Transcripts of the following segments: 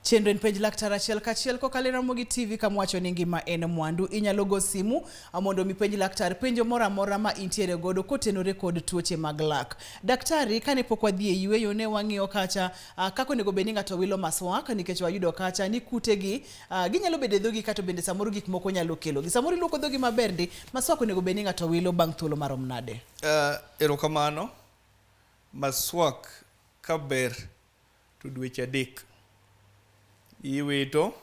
Chenren penj laktar achiel kachiel kokalo Ramogi TV kamwacho ni ngima en mwandu. Inyalo go simu mondo mi penj laktar penjo moro amora ma intiere godo kotenore kod tuoche mag lak. Daktari, kane pok wadhi e yweyo ne wang'iyo kacha kako onego bed ni ng'ato wilo maswak, nikech wayudo kacha ni kutegi ginyalo bedo e dhogi kata bende samoro gik moko nyalo kelogi. Samoro iluoko dhogi maber ndi, maswak onego bed ni ng'ato wilo bang' thuolo marom nade? Erokamano. Maswak kaber to dweche adek. Iwito,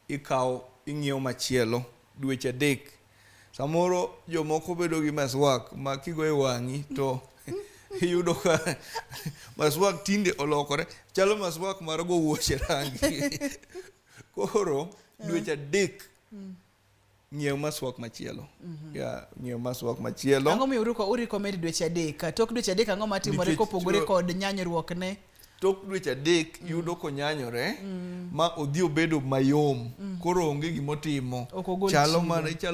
ikaw, ing'iew machielo dweche adek. Samoro jomoko bedo gi maswak ma kigo e wang'i to iyudo ka maswak tinde olokore chalo maswak mar go wuoche rangi. Koro dweche adek ng'iew maswak machielo. Ng'iew maswak machielo. Ang'o miyo urikomend dweche adek? Tok dweche adek ang'o matimore kopogore kod nyanyruok ne? Tok dweche adek yudo konyanyore ma odhi obedo mayom. Koro onge gimotimo. Chalo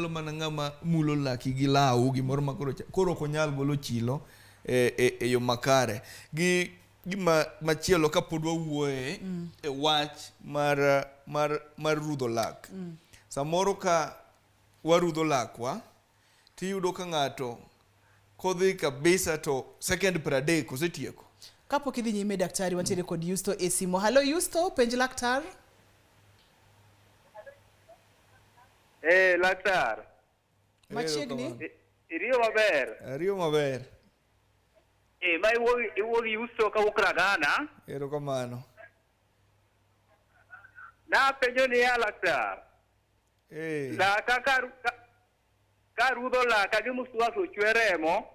mana ng'ama mulo laki gi law gimoro ma koro ok onyal golo chilo e yo makare. Gima machielo kapod wawuoye e wach mar rudho lak. Samoro ka warudho lakwa tiyudo ka ng'ato kodhi kabisa to second 30 osetieko. Kapok idhi nyime daktari, wantiere kod Yusto e simo. Halo Yusto, penj laktar. Laktar. Machiegni? Iriyo maber. Ariyo maber. Ma iwuogi Yusto kawuok Ragana. Erokamano. Na penjo ni ya laktar. Laka ka rudho laka gi muswak ochwe remo.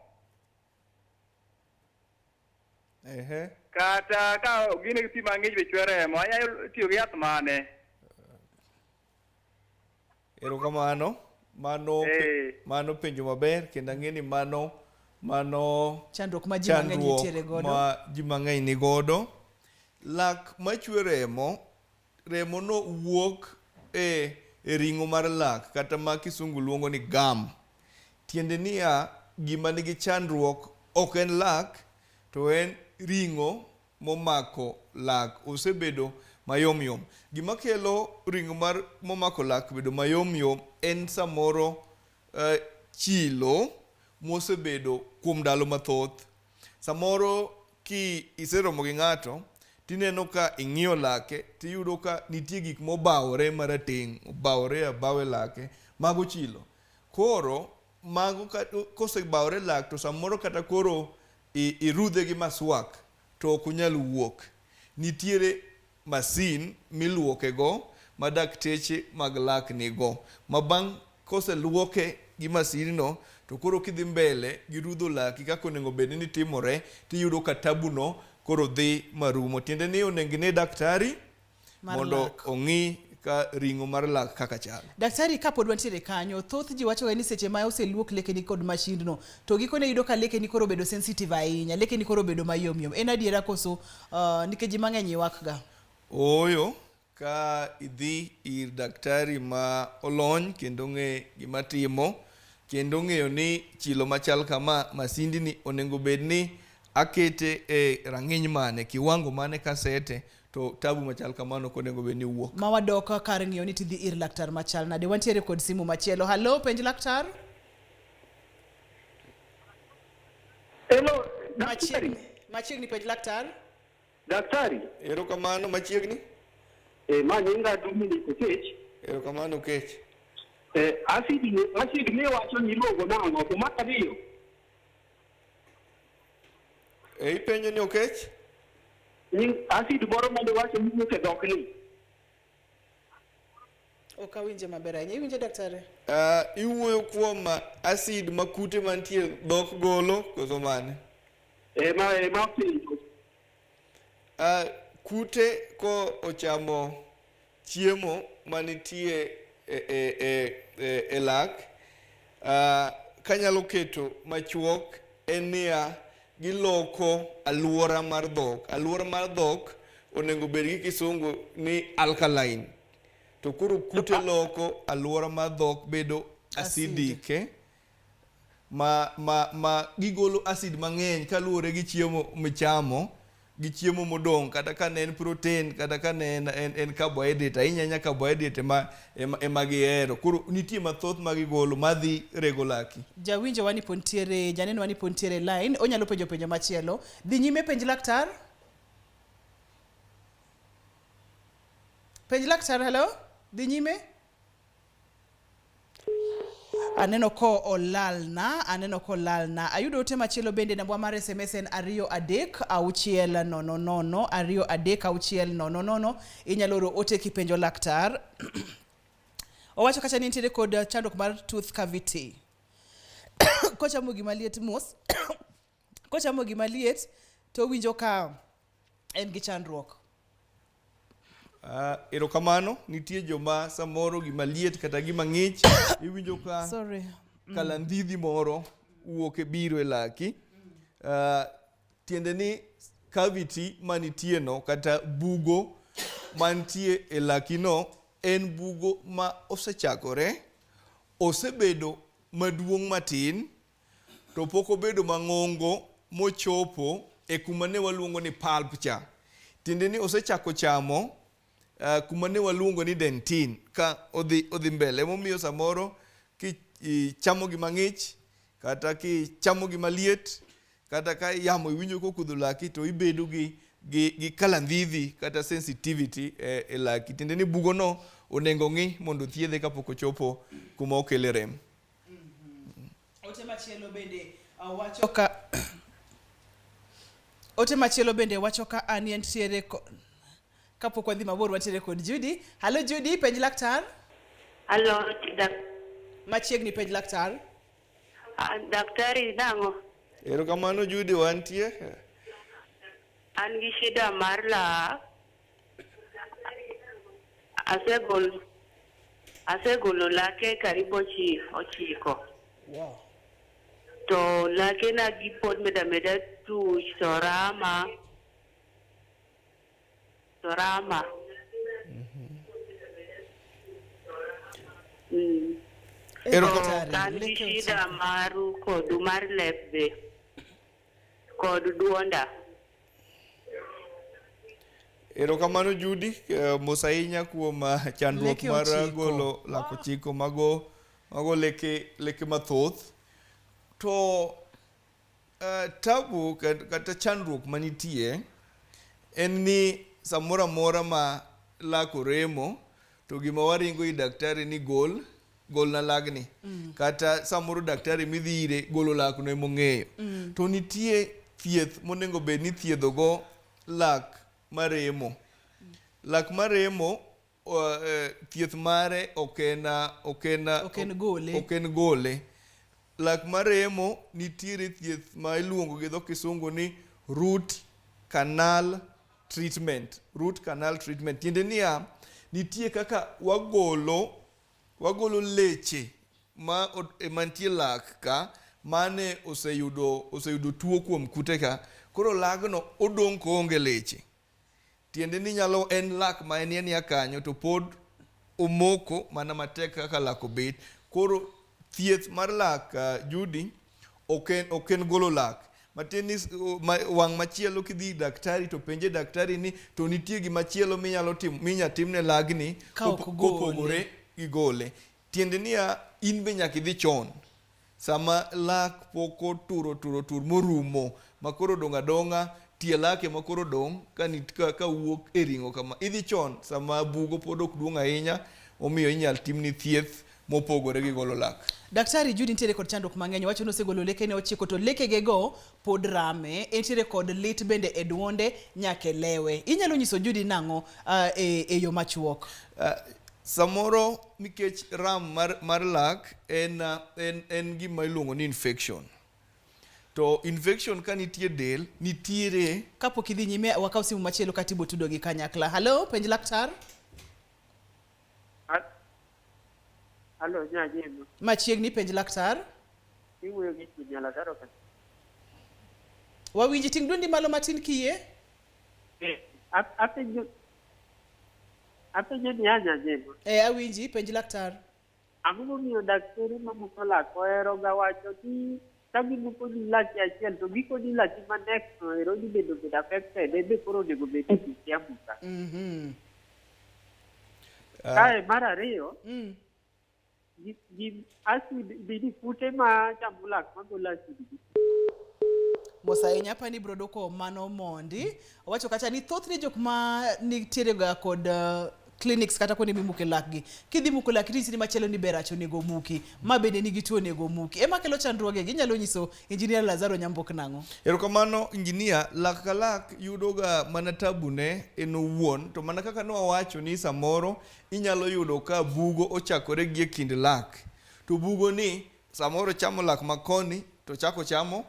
Kata ka gine pi mang'ich be chwe remo, anyalo tiyo gi yath mane? Erokamano. Mano penjo maber kendo ang'e ni mano chandruok ma ji mang'eny nitiere godo. Ma ji mang'eny ni godo. Lak machwe remo no wuok e ring'o mar lak kata ma kisungu luongo ni gum. Tiende niya, gima nigi chandruok ok en lak to en ring'o momako lak osebedo mayom. Gima kelo ring'o momako lak bedo mayom en samoro chilo mosebedo kuom ndalo mathoth. Samoro ki iseromo gi ng'ato tineno ka ing'iyo lake tiyudo ka nitie gik mobawore marateng', obawore abawe lake, mago chilo. Koro mago kosebawore lak to samoro kata koro irudhe gi maswak to ok onyal wuok. Nitiere masin miluoke go ma dakteche mag lak nigo. Ma bang' koseluoke gi masin no to koro kidhi mbele gi rudho laki kaka onego bed ni timore tiyudo ka tabuno koro dhi marumo. Tiende ni onego ne daktari mondo ong'i ka ring'o mar lak kaka chal. Daktari, kapod wantiere kanyo, thoth ji wacho ni seche ma oseluok lekeni kod mashindno to gikone yudo ka lekeni koro bedo sensitive ahinya, lekeni koro bedo mayom. En adiera koso nikech ji mang'eny ywak ga? Ooyo, ka idhi ir daktari ma olony kendo ng'e gima timo kendo ng'eyo ni chilo machal kama masindni onego bed ni akete e rang'iny mane, kiwango mane kasete to tabu machal kamano konego bed ni wuok. Ma wadok kar ng'iyo ni tidhi ir laktar machal nade. Wantiere kod simu machielo. Halo, penj laktar. Hello, machiegni penj laktar. Daktari. Erokamano machiegni. Ma nyinga Dominic Okech. Erokamano Okech. Acid ne wacho ni luongo nang'o to mar ariyo. Ipenjo ni Okech? Acid moro mane wacho ni wuok e dhok ni. Ok awinje maber ahinya. Iwinje daktari? Iwuoyo kuom acid ma kute mantie dhok golo koso mane? Ma penjo. Kute ko ochamo chiemo manitie e lak, kanyalo keto machuok en niya giloko aluora mar dhok. Aluora mar dhok onego bed gi kisungu ni alkaline. To koro kute loko aluora mar dhok bedo acidic. Ma gigolo acid mang'eny kaluwore gi chiemo michamo gi chiemo modong kata ka ne en protein kata ka ne en carbohydrate ahinya carbohydrate ema gihero. Koro nitie mathoth ma gigolo madhi rego laki. Jawinjo wani pontiere, janeno wani pontiere line, onyalo penjo penjo machielo. Dhi nyime penj laktar. Penj laktar, hello? Dhi nyime? Aneno ko olalna. Ayudo ote machielo bende nambwa mar SMS en 236000 236000. Inyalo oro ote kipenjo laktar. Owacho kacha ni nitiere kod chandruok mar tooth cavity. Kochamo gima liet mos. Kochamo gima liet to winjo ka en gi chandruok. Erokamano, nitie joma samoro gima liet kata gima ng'ich iwinjo ka kalandhidhi moro wuok e biro e laki. Tiende ni cavity manitie no kata bugo mantie e laki no en bugo ma osechakore, osebedo maduong' matin, to pok obedo mang'ongo mochopo e kuma ne waluongo ni pulp cha. Tiende ni osechako chamo kuma ne waluongo ni dentin ka odhi mbele. Emomiyo samoro kichamo gima ng'ich kata kichamo gima liet kata ka yamo iwinjo kokudho laki to ibedo gi kalandhidhi kata sensitivity e laki. Tiende ni bugo no onengo ng'i mondo thiedhe kapok ochopo kuma okele rem. Ote machielo bende wacho ka Ote machielo bende wacho ka an entiere kapok wadhi mabor watiere kod Judy. Hello Judy, penj laktar. Hello, Machiegni penj laktar. Daktari nang'o? Erokamano Judy, wantie. An gi shida mar lak. Asegolo lake karibu 9. Wow. To lake na gipod meda tuch sorama. An gi shida maru kodu mar lep kod duonda. Erokamano Judy, mos ahinya kuom chandruok mar golo lak ochiko mago leke mathoth. To tabu kata chandruok manitie en ni samoro amora ma lak oremo to gima waringo i daktari ni golna lagni. Kata samoro daktari midhi ire golo lak no emong'eyo. To nitie thieth monengo bed ni thiedhogo lak maremo. Lak maremo thieth mare ok en gole. Lak maremo nitiere thieth ma iluongo gi dho kisungu ni root canal treatment. Tiende niya, nitie kaka wagolo leche mantie lak ka mane oseyudo tuo kuom kute ka. Koro lagno odong' koonge leche. Tiende ni en lak ma enia kanyo to pod omoko mana matek kaka lak obet. Koro thieth mar lak Judy ok en golo lak. Matieni wang' machielo kidhi daktari to penje daktari ni to nitie gimachielo minya timne lagni kopogore gi gole. Tiende niya, in be nyaka idhi chon. Sama lak pok otur morumo makoro dong' adong'a, tie lake makoro dong' ka wuok e ring'o kama. Idhi chon sama bugo pod ok duong' ahinya, omiyo inyal timni thieth mopogore gi golo lak. Daktari Judy nitiere kod chandruok mang'eny, wacho nosegolo leke ne 9 to lekege go pod rame, entiere kod lit bende e duonde nyaka lewe. Inyalo nyiso Judy nang'o e yo machuok? Samoro nikech ram mar lak en gima iluongo ni infection. To infection ka nitie del, nitiere kapok idhi nyime wakaw simu machielo katibo tudo gi kanyakla. Hello, penj laktar. Hello, nyajeno. Machiegni penj laktar. Iwuoyo gi Judy laktar ok. Wawinji ting duondi malo matin kiyie. Apenjo ni nyajeno. Awinji penj laktar. Ang'o momiyo daktari mamoko lak ohero ga wacho ni Tagi muko ni laki achiel to giko ni laki ma next no ero ni bedo affected ebe koro nego bedo kiamuka. Kae mar ariyo gi acid bidi kute ma chamulak ma gola acid. Mosainya pani brodoko mano mondi wacho kacha ni thothne jok ma nitiere ga kod clinics kata kone mimuke lakgi kidhi muko lak tisi ni machelo ni beracho nego muki ma bende nigi tuo nego muki ema kelo chandruoge gi nyalo nyiso engineer Lazaro Nyambok nango. Erokamano engineer, lak ka lak yudo ga mana tabune en owuon, to mana kaka nowacho ni samoro inyalo yudo ka bugo ochakore gi kind lak, to bugo ni samoro chamo lak makoni to chako chamo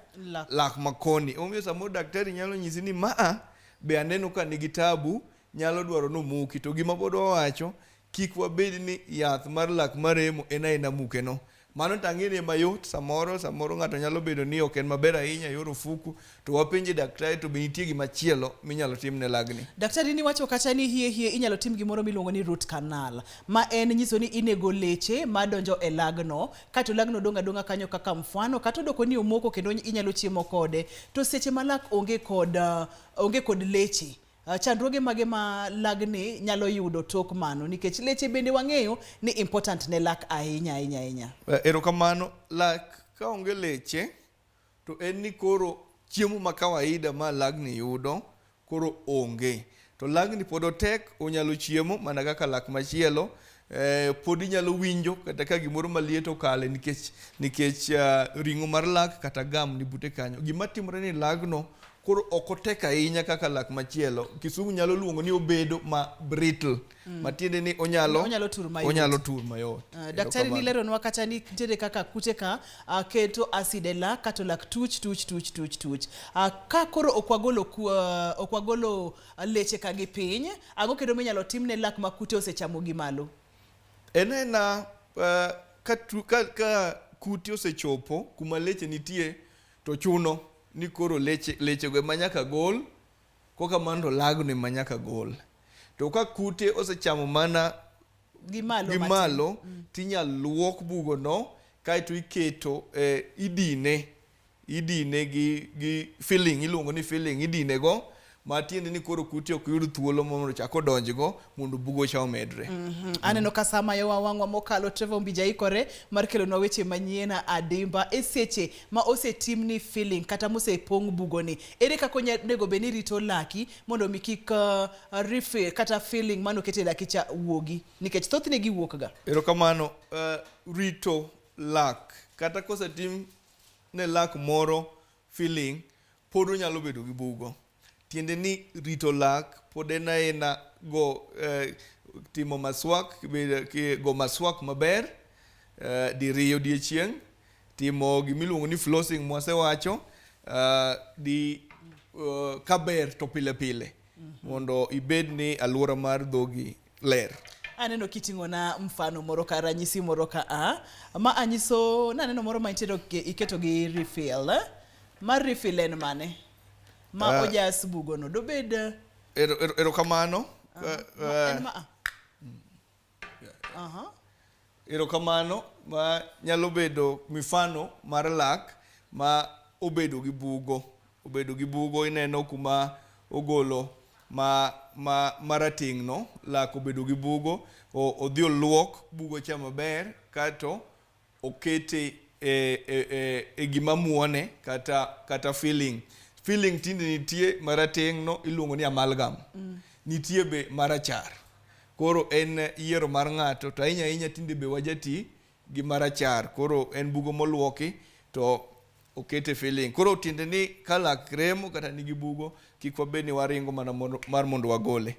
lak makoni. Omiyo samoro daktari nyalo nyisi ni maa be aneno ka nigi tabu, nyalo dwaro no muki. To gima pod wawacho, kik wabed ni yath mar lak maremo en aina muke no. Mano tang'ini mayot, samoro ng'ato nyalo bedo ni ok en maber ahinya yor ofuku, to wapenje daktari to be nitie gima chielo minyalo tim ne lagni. Daktari ni wacho kacha ni hie inyalo tim gimoro miluongo ni root canal, ma en nyiso ni inego leche madonjo e lagno, kato lagno donga kanyo kaka mfano, kato doko ni omoko kendo inyalo chiemo kode. To seche malak onge kod leche, chandruoge mage ma lagni nyalo yudo tok mano, nikech leche bende wang'eyo ni important ne lak ahinya. Erokamano, lak ka onge leche to en ni koro chiemo ma kawaida ma lagni yudo koro onge. To lagni pod otek, onyalo chiemo mana kaka lak machielo, pod inyalo winjo kata ka gimoro maliet okale nikech ring'o mar lak kata gam ni bute kanyo. Gima timore ni lagno koro okotek ahinya kaka lak machielo. Kisungu nyalo luongo ni obedo ma brittle, matiende ni onyalo tur mayot. Daktari ni lero nwa kacha ni nitiere kaka kute ka keto acid e lak kato lak tuch. Ka koro okwagolo leche ka gi piny, ang'o kendo minyalo tim ne lak ma kute osechamo gi malo? Enena ka kute osechopo kuma leche nitie, to chuno ni koro leche go manyaka gol, koka mando lagno manyaka gol. To ka kute osechamo mana gimalo tinyal luok bugo no, kaito iketo idine gi filling, iluongo ni filling, idine go matiende ni koro kute ok yud thuolo mondo chako donjgo mondo bugo cha omedre. Aneno ka sama yo wangwa mokalo Trevor Mbija ikore mar kelo na weche manyiena adimba e seche ma osetim ni filling kata mosepong bugo ni. Ere kako nego beni rito laki mondo mi kik refill kata filling mano kete laki cha wuogi, nikech thothne gi wuok ga. Erokamano, rito lak kata kosetim ne lak moro filling pod onyalo bedo gi bugo. Tiende ni rito lak pod en aina go timo maswak, go maswak maber diriyo odiechieng', timo gimiluongo ni flossing mwasewacho, di kaber to pile mondo ibed ni aluora mar dhogi ler. Aneno kitingo na mfano moro ka ranyisi moro ka ma anyiso naneno moro ma intero iketo gi refill, mar refill en mane ma ojas bugo no dobed erokamano. Erokamano ma nyalo bedo mifano mar lak ma obedo gi bugo ineno kuma ogolo marating no, lak obedo gi bugo, odhi oluok bugo cha maber kato okete e gima muone kata filling tinde nitie marateng' no iluongo ni amalgam, nitie be marachar. Koro en yiero mar ng'ato, to ahinya tinde be wajati gi marachar, koro en bugo moluoki to okete filling. Koro tiende ni kalak remo kata nigi bugo, kik wabed ni waringo mana mar mondo wagole.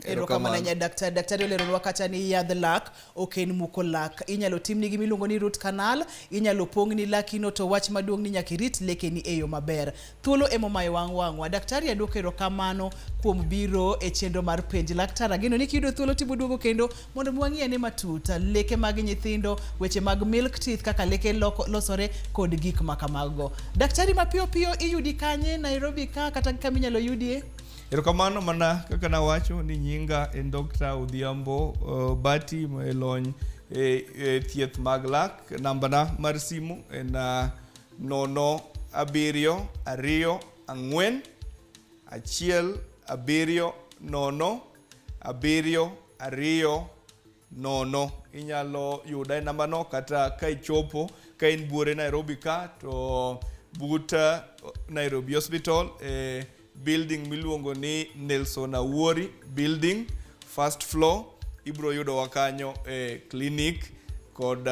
Erokamano nya daktari olero kata ni yadh lak ok en muko lak, inyalo timni gi miluongo ni root canal, inyalo pong'ni lakino, to wach maduong' ni nyaka irit lekeni e yo maber. Thuolo emo mayo wang'wa. Daktari adwoko erokamano kuom biro e chenro mar penj laktar. Ageno ni kiyudo thuolo tiboduogo kendo mondo mwang'i ane matuta leke mag nyithindo, weche mag milk teeth, kaka leke losore kod gik makamago. Daktari mapiyo iyudi kanye Nairobi ka kata kaminyalo yudie? Erokamano, mana kaka nawacho ni nyinga en Dr. Odhiambo Bati ma elony thieth mag lak. Nambana mar simu en nono abiriyo ariyo ang'wen 1 7 nono abiriyo ariyo nono. Inyalo yuda e namba no, kata ka ichopo ka in buore Nairobi ka to but Nairobi Hospital building miluongo ni Nelson Awuori building first floor. Ibro yudo wakanyo clinic kod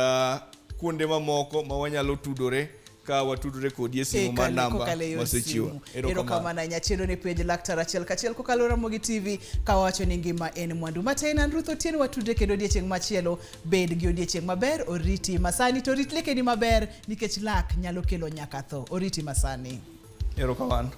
kuonde mamoko ma wanyalo tudore ka watudore kodi e simu mar namba wasechiwo. Erokamano nyachiendo ne penj laktar achiel kachiel kokalo Ramogi TV ka wacho ni ngima en mwandu. Matin an Ruth Otieno, watudre kendo odiechieng' machielo. Bed gi odiechieng' maber, oriti masani to rit lekeni maber nikech lak nyalo kelo nyaka tho. Oriti masani. Erokamano.